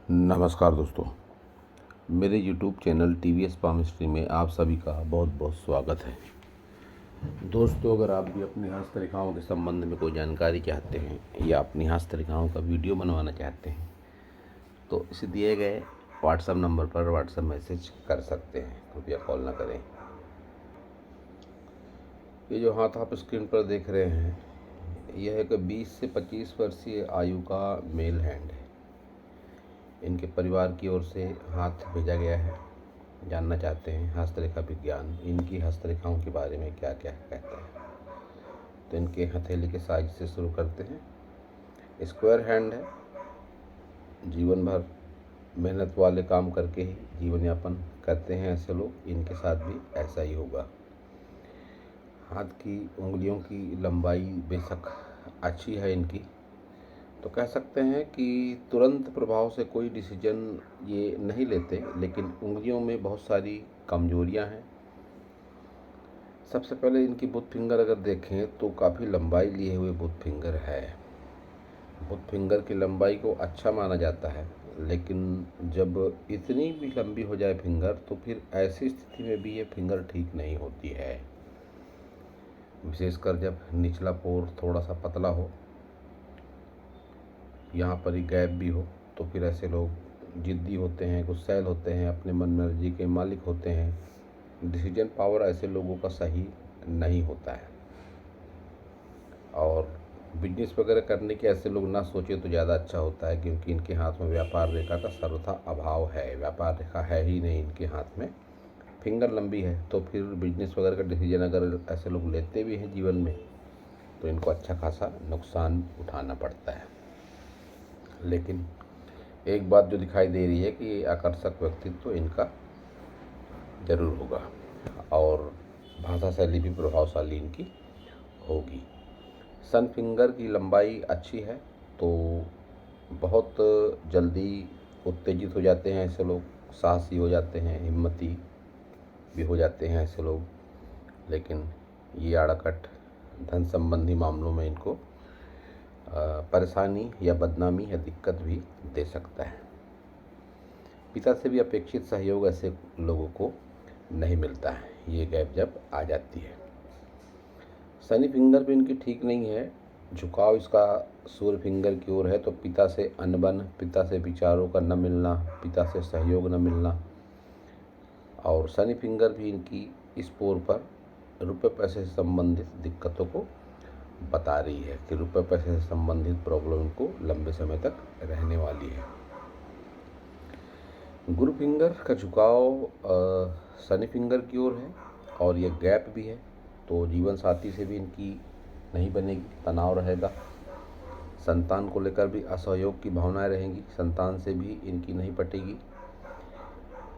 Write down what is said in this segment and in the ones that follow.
नमस्कार दोस्तों, मेरे YouTube चैनल TVS पामिस्ट्री में आप सभी का बहुत बहुत स्वागत है। दोस्तों, अगर आप भी अपनी हस्तरेखाओं के संबंध में कोई जानकारी चाहते हैं या अपनी हस्तरेखाओं का वीडियो बनवाना चाहते हैं तो इसे दिए गए व्हाट्सएप नंबर पर व्हाट्सएप मैसेज कर सकते हैं, कृपया कॉल ना करें। ये जो हाथ आप स्क्रीन पर देख रहे हैं, यह एक 20 से 25 वर्षीय आयु का मेल हैंड है। इनके परिवार की ओर से हाथ भेजा गया है। जानना चाहते हैं हस्तरेखा विज्ञान इनकी हस्तरेखाओं के बारे में क्या क्या कहता है। तो इनके हथेली के साइज से शुरू करते हैं। स्क्वायर हैंड है। जीवन भर मेहनत वाले काम करके ही जीवन यापन करते हैं ऐसे लोग, इनके साथ भी ऐसा ही होगा। हाथ की उंगलियों की लंबाई बेशक अच्छी है इनकी, तो कह सकते हैं कि तुरंत प्रभाव से कोई डिसीजन ये नहीं लेते, लेकिन उंगलियों में बहुत सारी कमजोरियां हैं। सबसे पहले इनकी बुथ फिंगर अगर देखें तो काफ़ी लंबाई लिए हुए बुथ फिंगर है। बुथ फिंगर की लंबाई को अच्छा माना जाता है, लेकिन जब इतनी भी लंबी हो जाए फिंगर तो फिर ऐसी स्थिति में भी ये फिंगर ठीक नहीं होती है। विशेषकर जब निचला पोर थोड़ा सा पतला हो, यहाँ पर ही गैप भी हो, तो फिर ऐसे लोग जिद्दी होते हैं, गुस्सैल होते हैं, अपने मन मर्जी के मालिक होते हैं। डिसीजन पावर ऐसे लोगों का सही नहीं होता है, और बिजनेस वगैरह करने के ऐसे लोग ना सोचे तो ज़्यादा अच्छा होता है, क्योंकि इनके हाथ में व्यापार रेखा का सर्वथा अभाव है। व्यापार रेखा है ही नहीं इनके हाथ में। फिंगर लंबी है तो फिर बिजनेस वगैरह का डिसीजन अगर ऐसे लोग लेते भी हैं जीवन में तो इनको अच्छा खासा नुकसान उठाना पड़ता है। लेकिन एक बात जो दिखाई दे रही है कि आकर्षक व्यक्तित्व तो इनका जरूर होगा, और भाषा शैली भी प्रभावशाली इनकी होगी। सन फिंगर की लंबाई अच्छी है, तो बहुत जल्दी उत्तेजित हो जाते हैं ऐसे लोग, साहसी हो जाते हैं, हिम्मती भी हो जाते हैं ऐसे लोग। लेकिन ये आड़ाकट धन संबंधी मामलों में इनको परेशानी या बदनामी या दिक्कत भी दे सकता है। पिता से भी अपेक्षित सहयोग ऐसे लोगों को नहीं मिलता है, ये गैप जब आ जाती है। शनि फिंगर भी इनकी ठीक नहीं है। झुकाव इसका सूर्य फिंगर की ओर है, तो पिता से अनबन, पिता से विचारों का न मिलना, पिता से सहयोग न मिलना। और शनि फिंगर भी इनकी इस पोर पर रुपए पैसे से संबंधित दिक्कतों को बता रही है कि रुपए पैसे से संबंधित प्रॉब्लम को लंबे समय तक रहने वाली है। गुरु फिंगर का झुकाव शनि फिंगर की ओर है, और ये गैप भी है, तो जीवन साथी से भी इनकी नहीं बनेगी, तनाव रहेगा। संतान को लेकर भी असहयोग की भावनाएं रहेंगी, संतान से भी इनकी नहीं पटेगी।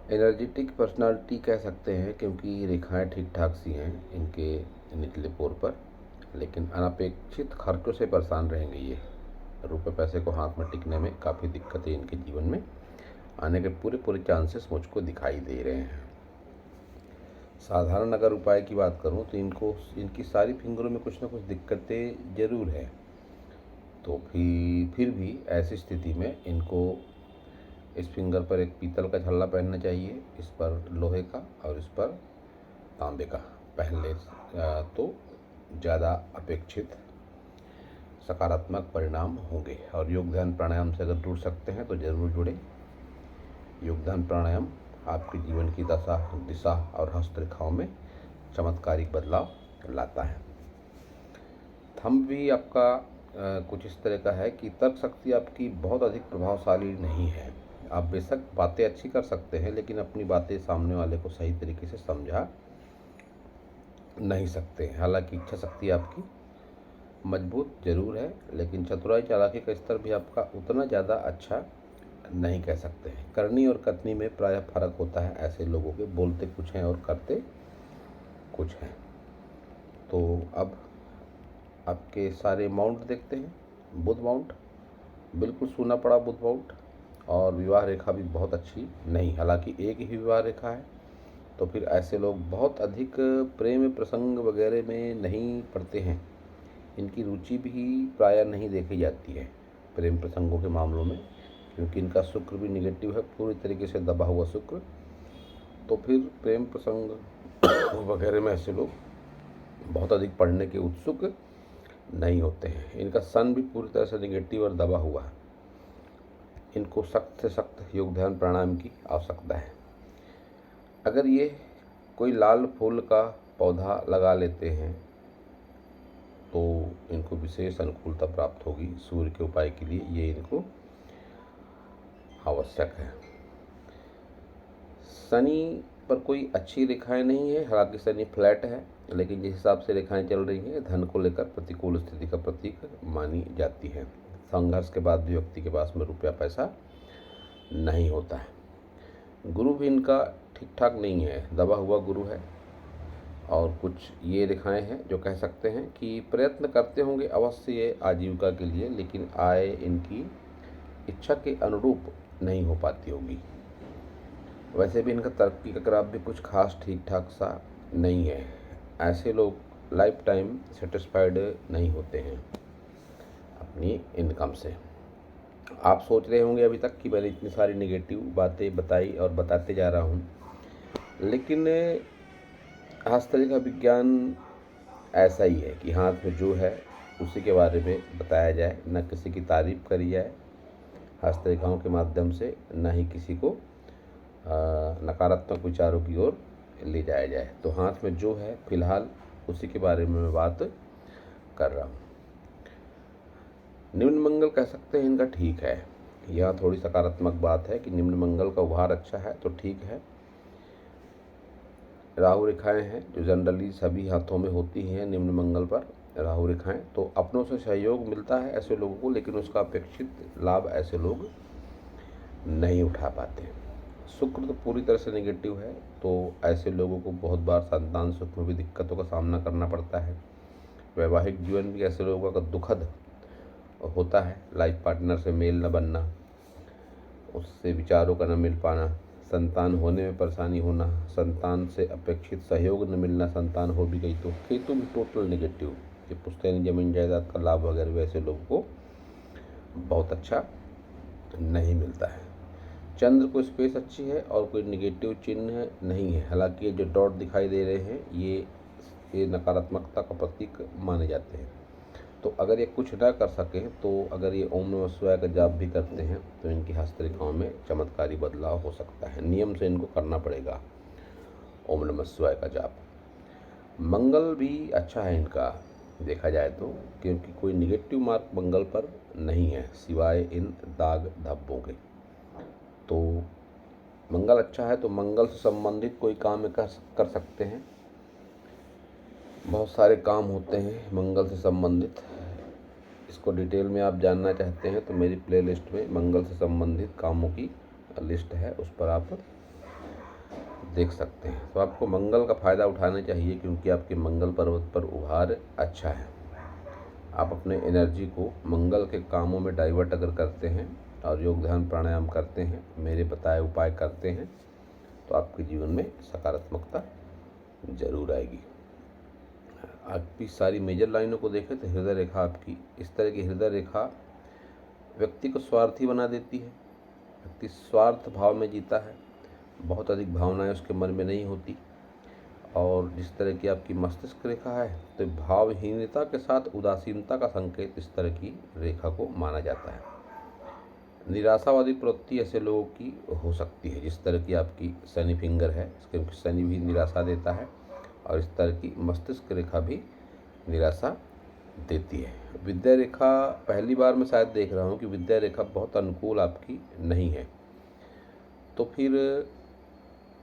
एनर्जेटिक पर्सनालिटी कह सकते हैं, क्योंकि रेखाएं ठीक ठाक सी हैं इनके निचले पोर पर, लेकिन अनपेक्षित खर्चों से परेशान रहेंगे ये। रुपए पैसे को हाथ में टिकने में काफ़ी दिक्कतें इनके जीवन में आने के पूरे चांसेस मुझको दिखाई दे रहे हैं। साधारण अगर उपाय की बात करूं तो इनकी सारी फिंगरों में कुछ ना कुछ दिक्कतें ज़रूर है, तो फिर भी ऐसी स्थिति में इनको इस फिंगर पर एक पीतल का छल्ला पहनना चाहिए, इस पर लोहे का और इस पर तांबे का पहन ले तो ज़्यादा अपेक्षित सकारात्मक परिणाम होंगे। और योग ध्यान प्राणायाम से अगर जुड़ सकते हैं तो ज़रूर जुड़ें। योग ध्यान प्राणायाम आपके जीवन की दशा, दिशा और हस्तरेखाओं में चमत्कारिक बदलाव लाता है। थंब भी आपका कुछ इस तरह का है कि तर्क शक्ति आपकी बहुत अधिक प्रभावशाली नहीं है। आप बेशक बातें अच्छी कर सकते हैं, लेकिन अपनी बातें सामने वाले को सही तरीके से समझा नहीं सकते। हालांकि इच्छा शक्ति आपकी मजबूत जरूर है, लेकिन चतुराई चालाकी का स्तर भी आपका उतना ज़्यादा अच्छा नहीं कह सकते हैं। करनी और कथनी में प्रायः फर्क होता है। ऐसे लोगों के बोलते कुछ हैं और करते कुछ हैं। तो अब आपके सारे माउंट देखते हैं। बुध माउंट बिल्कुल सूना पड़ा बुध माउंट, और विवाह रेखा भी बहुत अच्छी नहीं, हालांकि एक ही विवाह रेखा है। तो फिर ऐसे लोग बहुत अधिक प्रेम प्रसंग वगैरह में नहीं पड़ते हैं। इनकी रुचि भी प्रायः नहीं देखी जाती है प्रेम प्रसंगों के मामलों में, क्योंकि इनका शुक्र भी निगेटिव है, पूरी तरीके से दबा हुआ शुक्र। तो फिर प्रेम प्रसंग वगैरह में ऐसे लोग बहुत अधिक पढ़ने के उत्सुक नहीं होते हैं। इनका सन भी पूरी तरह से निगेटिव और दबा हुआ है। इनको सख्त से सख्त योग ध्यान प्राणायाम की आवश्यकता है। अगर ये कोई लाल फूल का पौधा लगा लेते हैं तो इनको विशेष अनुकूलता प्राप्त होगी। सूर्य के उपाय के लिए ये इनको आवश्यक है। शनि पर कोई अच्छी रेखाएं नहीं है, हालांकि शनि फ्लैट है, लेकिन जिस हिसाब से रेखाएं चल रही हैं धन को लेकर प्रतिकूल स्थिति का प्रतीक मानी जाती है। संघर्ष के बाद भी व्यक्ति के पास में रुपया पैसा नहीं होता है। गुरु भी इनका ठीक ठाक नहीं है, दबा हुआ गुरु है। और कुछ ये रेखाएं हैं जो कह सकते हैं कि प्रयत्न करते होंगे अवश्य ये आजीविका के लिए, लेकिन आय इनकी इच्छा के अनुरूप नहीं हो पाती होगी। वैसे भी इनका तरक्की का ग्राफ भी कुछ खास ठीक ठाक सा नहीं है। ऐसे लोग लाइफ टाइम सेटिस्फाइड नहीं होते हैं अपनी इनकम से। आप सोच रहे होंगे अभी तक कि मैंने इतनी सारी नेगेटिव बातें बताई और बताते जा रहा हूँ, लेकिन हस्तरेखा का विज्ञान ऐसा ही है कि हाथ में जो है उसी के बारे में बताया जाए, न किसी की तारीफ करी जाए हस्तरेखाओं के माध्यम से, न ही किसी को नकारात्मक विचारों की ओर ले जाया जाए। तो हाथ में जो है फिलहाल उसी के बारे में मैं बात कर रहा हूँ। निम्न मंगल कह सकते हैं इनका ठीक है। यहाँ थोड़ी सकारात्मक बात है कि निम्न मंगल का उभार अच्छा है तो ठीक है। राहु रेखाएं हैं जो जनरली सभी हाथों में होती हैं निम्न मंगल पर राहु रेखाएं, तो अपनों से सहयोग मिलता है ऐसे लोगों को, लेकिन उसका अपेक्षित लाभ ऐसे लोग नहीं उठा पाते। शुक्र तो पूरी तरह से नेगेटिव है, तो ऐसे लोगों को बहुत बार संतान सुख में भी दिक्कतों का सामना करना पड़ता है। वैवाहिक जीवन भी ऐसे लोगों का दुखद होता है। लाइफ पार्टनर से मेल न बनना, उससे विचारों का न मिल पाना, संतान होने में परेशानी होना, संतान से अपेक्षित सहयोग न मिलना, संतान हो भी गई तो केतु भी टोटल नेगेटिव, ये पुश्तैनी जमीन जायदाद का लाभ वगैरह वैसे लोगों को बहुत अच्छा नहीं मिलता है। चंद्र को स्पेस अच्छी है और कोई नेगेटिव चिन्ह नहीं है। हालांकि ये जो डॉट दिखाई दे रहे हैं ये नकारात्मकता का प्रतीक माने जाते हैं। तो अगर ये कुछ ना कर सकें तो अगर ये ओम नमः शिवाय का जाप भी करते हैं तो इनकी हस्तरेखाओं में चमत्कारी बदलाव हो सकता है। नियम से इनको करना पड़ेगा ओम नमः शिवाय का जाप। मंगल भी अच्छा है इनका देखा जाए तो, क्योंकि कोई निगेटिव मार्क मंगल पर नहीं है सिवाय इन दाग धब्बों के। तो मंगल अच्छा है तो मंगल से संबंधित कोई काम कर सकते हैं। बहुत सारे काम होते हैं मंगल से संबंधित। इसको डिटेल में आप जानना चाहते हैं तो मेरी प्लेलिस्ट में मंगल से संबंधित कामों की लिस्ट है, उस पर आप देख सकते हैं। तो आपको मंगल का फ़ायदा उठाना चाहिए क्योंकि आपके मंगल पर्वत पर उभार अच्छा है। आप अपने एनर्जी को मंगल के कामों में डाइवर्ट अगर करते हैं और योग ध्यान प्राणायाम करते हैं, मेरे बताए उपाय करते हैं, तो आपके जीवन में सकारात्मकता जरूर आएगी। आपकी सारी मेजर लाइनों को देखें तो हृदय रेखा आपकी इस तरह की हृदय रेखा व्यक्ति को स्वार्थी बना देती है। व्यक्ति स्वार्थ भाव में जीता है, बहुत अधिक भावनाएं उसके मन में नहीं होती। और जिस तरह की आपकी मस्तिष्क रेखा है तो भावहीनता के साथ उदासीनता का संकेत इस तरह की रेखा को माना जाता है। निराशावादी प्रवृत्ति ऐसे लोगों की हो सकती है। जिस तरह की आपकी शनि फिंगर है, क्योंकि शनि भी निराशा देता है, और इस तरह की मस्तिष्क रेखा भी निराशा देती है। विद्या रेखा पहली बार मैं शायद देख रहा हूँ कि विद्या रेखा बहुत अनुकूल आपकी नहीं है। तो फिर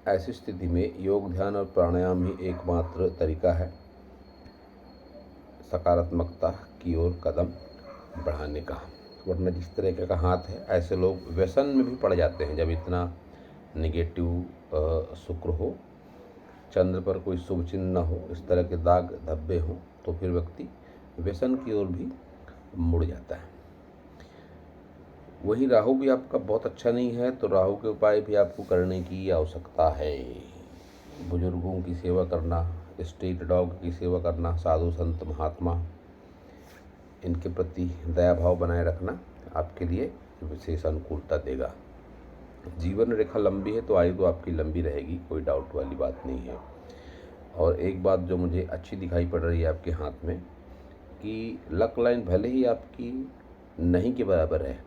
ऐसी स्थिति में योग ध्यान और प्राणायाम ही एकमात्र तरीका है सकारात्मकता की ओर कदम बढ़ाने का। वरना जिस तरह का हाथ है ऐसे लोग व्यसन में भी पड़ जाते हैं। जब इतना निगेटिव शुक्र हो, चंद्र पर कोई शुभ चिन्ह न हो, इस तरह के दाग धब्बे हों, तो फिर व्यक्ति व्यसन की ओर भी मुड़ जाता है। वही राहु भी आपका बहुत अच्छा नहीं है, तो राहु के उपाय भी आपको करने की आवश्यकता है। बुजुर्गों की सेवा करना, स्ट्रीट डॉग की सेवा करना, साधु संत महात्मा इनके प्रति दया भाव बनाए रखना आपके लिए विशेष अनुकूलता देगा। जीवन रेखा लंबी है तो आयु तो आपकी लंबी रहेगी, कोई डाउट वाली बात नहीं है। और एक बात जो मुझे अच्छी दिखाई पड़ रही है आपके हाथ में कि लक लाइन भले ही आपकी नहीं के बराबर है,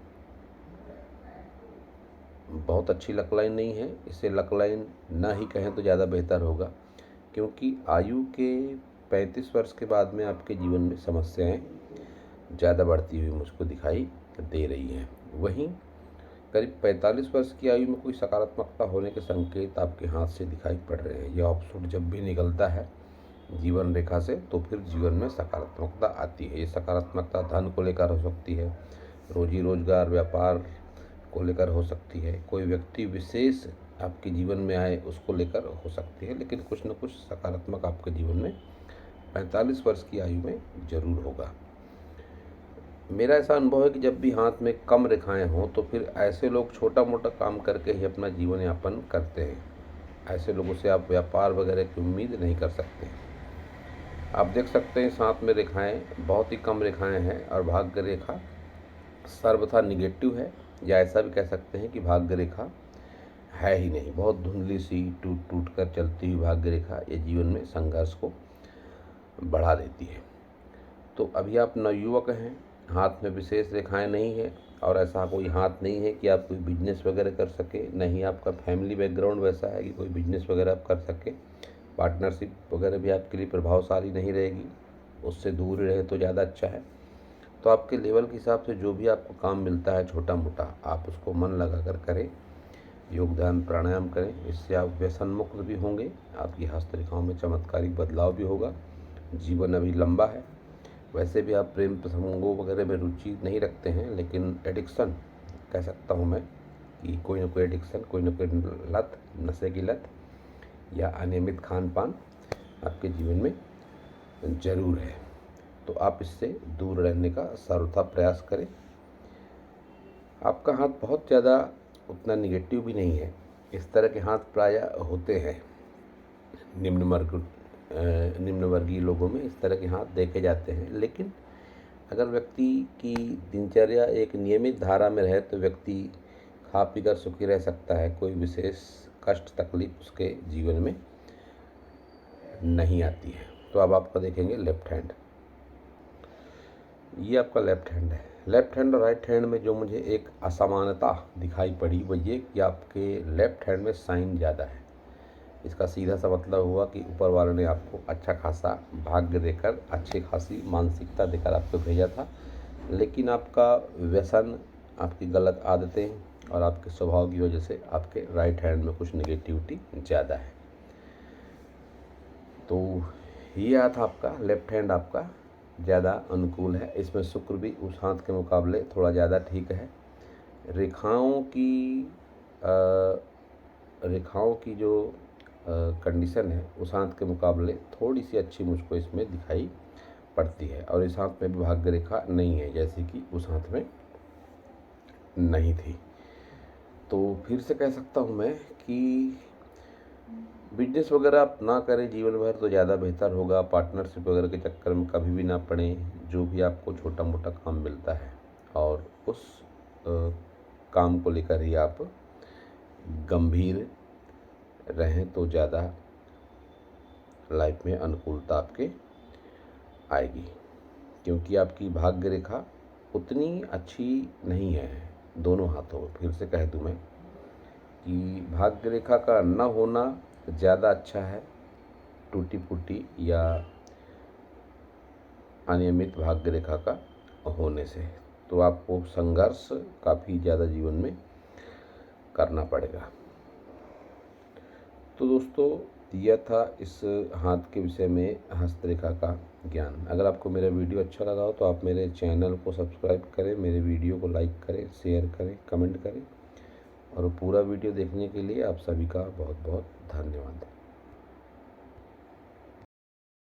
बहुत अच्छी लक लाइन नहीं है, इसे लक लाइन ना ही कहें तो ज़्यादा बेहतर होगा, क्योंकि आयु के 35 वर्ष के बाद में आपके जीवन में समस्याएं ज़्यादा बढ़ती हुई मुझको दिखाई दे रही हैं। वहीं करीब 45 वर्ष की आयु में कोई सकारात्मकता होने के संकेत आपके हाथ से दिखाई पड़ रहे हैं। यह ऑप्शन जब भी निकलता है जीवन रेखा से तो फिर जीवन में सकारात्मकता आती है। ये सकारात्मकता धन को लेकर हो सकती है, रोजी रोजगार व्यापार को लेकर हो सकती है, कोई व्यक्ति विशेष आपके जीवन में आए उसको लेकर हो सकती है, लेकिन कुछ न कुछ सकारात्मक आपके जीवन में 45 वर्ष की आयु में जरूर होगा। मेरा ऐसा अनुभव है कि जब भी हाथ में कम रेखाएं हों तो फिर ऐसे लोग छोटा मोटा काम करके ही अपना जीवन यापन करते हैं। ऐसे लोगों से आप व्यापार वगैरह की उम्मीद नहीं कर सकते। आप देख सकते हैं साथ में रेखाएं बहुत ही कम रेखाएं हैं और भाग्य रेखा सर्वथा निगेटिव है, या ऐसा भी कह सकते हैं कि भाग्य रेखा है ही नहीं, बहुत धुंधली सी टूट टूट कर चलती हुई भाग्य रेखा ये जीवन में संघर्ष को बढ़ा देती है। तो अभी आप नवयुवक हैं, हाथ में विशेष रेखाएं नहीं है और ऐसा कोई हाथ नहीं है कि आप कोई बिजनेस वगैरह कर सके, नहीं आपका फैमिली बैकग्राउंड वैसा है कि कोई बिजनेस वगैरह आप कर सके, पार्टनरशिप वगैरह भी आपके लिए प्रभावशाली नहीं रहेगी, उससे दूर रहे तो ज़्यादा अच्छा है। तो आपके लेवल के हिसाब से जो भी आपको काम मिलता है छोटा मोटा, आप उसको मन लगा कर करें, योगदान प्राणायाम करें, इससे आप व्यसन मुक्त भी होंगे, आपकी हस्तरेखाओं में चमत्कारिक बदलाव भी होगा। जीवन अभी लंबा है। वैसे भी आप प्रेम प्रसंगों वगैरह में रुचि नहीं रखते हैं, लेकिन एडिक्शन कह सकता हूँ मैं कि कोई ना कोई एडिक्शन, कोई ना कोई लत, नशे की लत या अनियमित खान पान आपके जीवन में ज़रूर है। तो आप इससे दूर रहने का सर्वथा प्रयास करें। आपका हाथ बहुत ज़्यादा उतना निगेटिव भी नहीं है। इस तरह के हाथ प्रायः होते हैं निम्न वर्गीय लोगों में, इस तरह के हाथ देखे जाते हैं। लेकिन अगर व्यक्ति की दिनचर्या एक नियमित धारा में रहे तो व्यक्ति खा पी कर सुखी रह सकता है, कोई विशेष कष्ट तकलीफ उसके जीवन में नहीं आती है। तो अब आपका देखेंगे लेफ्ट हैंड, ये आपका लेफ्ट हैंड है। लेफ्ट हैंड और राइट हैंड में जो मुझे एक असमानता दिखाई पड़ी वो ये कि आपके लेफ्ट हैंड में साइन ज़्यादा है। इसका सीधा सा मतलब हुआ कि ऊपर वाले ने आपको अच्छा खासा भाग्य देकर, अच्छी खासी मानसिकता देकर आपको भेजा था, लेकिन आपका व्यसन, आपकी गलत आदतें और आपके स्वभाव की वजह से आपके राइट हैंड में कुछ नेगेटिविटी ज़्यादा है। तो ये हाथ आपका लेफ्ट हैंड आपका ज़्यादा अनुकूल है। इसमें शुक्र भी उस हाथ के मुकाबले थोड़ा ज़्यादा ठीक है। रेखाओं की जो कंडीशन है उस हाथ के मुकाबले थोड़ी सी अच्छी मुझको इसमें दिखाई पड़ती है। और इस हाथ में भी भाग्य रेखा नहीं है जैसे कि उस हाथ में नहीं थी। तो फिर से कह सकता हूँ मैं कि बिजनेस वगैरह आप ना करें जीवन भर तो ज़्यादा बेहतर होगा। पार्टनरशिप वगैरह के चक्कर में कभी भी ना पड़ें। जो भी आपको छोटा मोटा काम मिलता है और उस काम को लेकर ही आप गंभीर रहें तो ज़्यादा लाइफ में अनुकूलता आपके आएगी, क्योंकि आपकी भाग्य रेखा उतनी अच्छी नहीं है दोनों हाथों में। फिर से कह दूं मैं कि भाग्य रेखा का न होना ज़्यादा अच्छा है टूटी फूटी या अनियमित भाग्य रेखा का होने से। तो आपको संघर्ष काफ़ी ज़्यादा जीवन में करना पड़ेगा। तो दोस्तों यह था इस हाथ के विषय में हस्तरेखा का ज्ञान। अगर आपको मेरा वीडियो अच्छा लगा हो तो आप मेरे चैनल को सब्सक्राइब करें, मेरे वीडियो को लाइक करें, शेयर करें, कमेंट करें। और पूरा वीडियो देखने के लिए आप सभी का बहुत बहुत धन्यवाद।